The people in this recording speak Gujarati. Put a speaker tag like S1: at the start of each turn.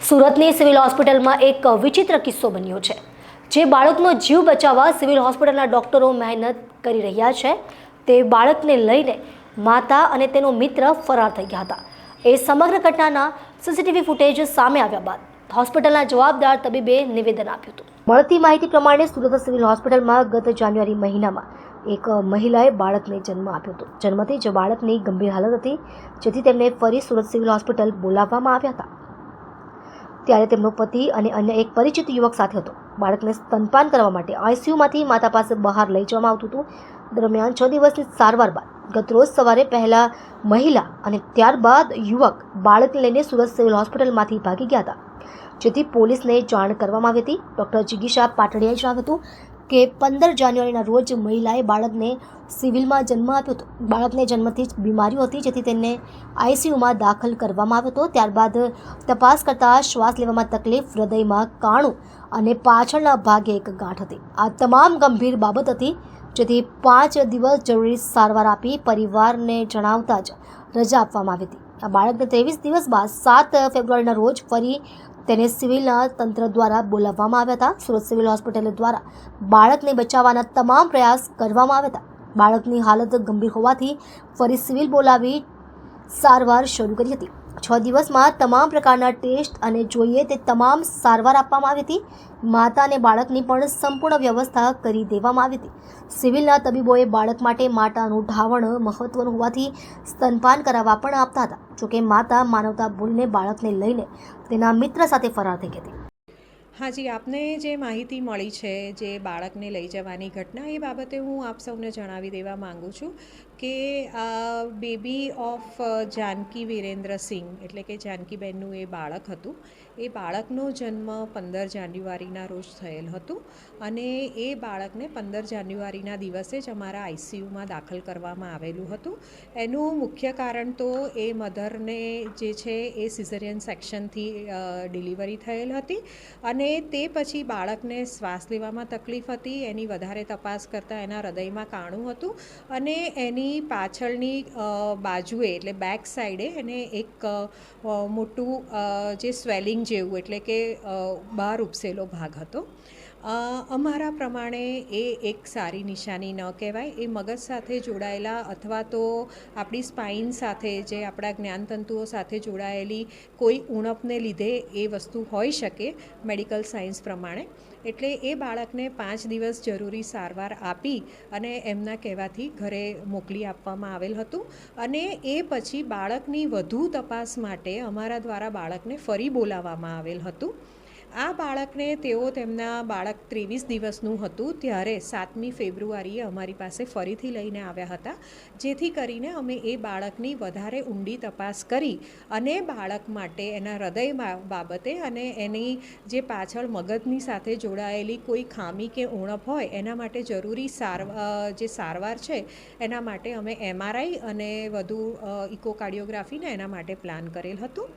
S1: સુરતની સિવિલ હોસ્પિટલમાં એક વિચિત્ર કિસ્સો બન્યો છે, જે બાળકનો જીવ બચાવવા સિવિલ હોસ્પિટલના ડોક્ટરો મહેનત કરી રહ્યા છે. તે બાળકને લઈને માતા અને તેનો મિત્ર ફરાર થઈ ગયા હતા. એ સમગ્ર ઘટનાના સીસીટીવી ફૂટેજ સામે આવ્યા બાદ હોસ્પિટલના જવાબદાર તબીબે નિવેદન આપ્યું હતું. મળતી માહિતી પ્રમાણે સુરત સિવિલ હોસ્પિટલમાં ગત જાન્યુઆરી મહિનામાં એક મહિલાએ બાળકને જન્મ આપ્યો હતો. જન્મથી જ બાળકની ગંભીર હાલત હતી, જેથી તેમને ફરી સુરત સિવિલ હોસ્પિટલ બોલાવવામાં આવ્યા હતા. ત્યારે તેમનો પતિ અને અન્ય એક પરિચિત યુવક સાથે હતો. બાળકને સ્તનપાન કરવા માટે આઈસીયુમાંથી માતા પાસે બહાર લઈ જવામાં આવતું હતું. દરમિયાન 6 દિવસની સારવાર બાદ ગતરોજ સવારે પહેલા મહિલા અને ત્યારબાદ યુવક બાળકને લઈને સુરત સિવિલ હોસ્પિટલમાંથી ભાગી ગયા હતા, જેથી પોલીસને જાણ કરવામાં આવી હતી. ડૉક્ટર જિગીશા પાટડિયાએ જણાવ્યું હતું કે 15 જાન્યુઆરીના રોજ મહિલાએ બાળકને સિવિલમાં જન્મ આપ્યો હતો. બાળકને જન્મથી જ બીમારીઓ હતી, જેથી તેને આઈસીયુમાં દાખલ કરવામાં આવ્યો હતો. ત્યારબાદ તપાસ કરતાં શ્વાસ લેવામાં તકલીફ, હૃદયમાં કાણું અને પાછળના ભાગે એક ગાંઠ હતી. આ તમામ ગંભીર બાબત હતી, જેથી 5 દિવસ જરૂરી સારવાર આપી પરિવારને જણાવતા જ રજા આપવામાં આવી હતી. આ બાળકને 23 દિવસ બાદ 7 ફેબ્રુઆરીના રોજ ફરી તેને સિવિલના તંત્ર દ્વારા બોલાવવામાં આવ્યા હતા. સુરત સિવિલ હોસ્પિટલ દ્વારા બાળકને બચાવવાના તમામ પ્રયાસ કરવામાં આવ્યા હતા. બાળકની હાલત ગંભીર હોવાથી ફરી સિવિલ બોલાવી સારવાર શરૂ કરી હતી. 6 દિવસમાં તમામ પ્રકારના ટેસ્ટ અને જોઈએ તે તમામ સારવાર આપવામાં આવી હતી. માતા અને બાળકની પણ સંપૂર્ણ વ્યવસ્થા કરી દેવામાં આવી હતી. સિવિલના તબીબોએ બાળક માટે માતાનું ઢાવણ મહત્વનું હોવાથી સ્તનપાન કરાવવા પણ આપતા હતા. જોકે માતા માનવતા ભૂલીને બાળકને લઈને તેના મિત્ર સાથે ફરાર થઈ ગઈ હતી.
S2: હાજી, આપને જે માહિતી મળી છે જે બાળકને લઈ જવાની ઘટના, એ બાબતે હું આપ સૌને જણાવી દેવા માગું છું કે આ બેબી ઓફ જાનકી વિરેન્દ્રસિંહ એટલે કે જાનકીબેનનું એ બાળક હતું. એ બાળકનો જન્મ 15 જાન્યુઆરીના રોજ થયેલ હતું અને એ બાળકને 15 જાન્યુઆરીના દિવસે જ અમારા આઈસીયુમાં દાખલ કરવામાં આવેલું હતું. એનું મુખ્ય કારણ તો એ મધરને જે છે એ સિઝેરિયન સેક્શનથી ડિલિવરી થયેલ હતી અને તે પછી બાળકને શ્વાસ લેવામાં તકલીફ હતી. એની વધારે તપાસ કરતાં એના હૃદયમાં કાણું હતું અને એની પાછળની બાજુએ એટલે બેક સાઈડે એને એક મોટું જે સ્વેલિંગ જેવું એટલે કે બહાર ઉપસેલો ભાગ હતો. અમારા પ્રમાણે એ એક સારી નિશાની ન કહેવાય. એ મગજ સાથે જોડાયેલા અથવા તો આપણી સ્પાઇન સાથે જે આપણા જ્ઞાનતંતુઓ સાથે જોડાયેલી કોઈ ઉણપને લીધે એ વસ્તુ હોઈ શકે મેડિકલ સાયન્સ પ્રમાણે. એટલે એ બાળકને 5 દિવસ જરૂરી સારવાર આપી અને એમના કહેવાથી ઘરે મોકલી આપવામાં આવેલ હતું અને એ પછી બાળકની વધુ તપાસ માટે અમારા દ્વારા બાળકને ફરી બોલાવવામાં આવેલ હતું. આ બાળકને તેમના બાળક 23 દિવસનું હતું ત્યારે 7મી ફેબ્રુઆરીએ અમારી પાસે ફરીથી લઈને આવ્યા હતા, જેથી કરીને અમે એ બાળકની વધારે ઊંડી તપાસ કરી અને બાળક માટે એના હૃદય બાબતે અને એની જે પાછળ મગજની સાથે જોડાયેલી કોઈ ખામી કે ઉણપ હોય એના માટે જરૂરી જે સારવાર છે એના માટે અમે MRI અને વધુ ઇકોકાર્ડિયોગ્રાફીને એના માટે પ્લાન કરેલ હતું.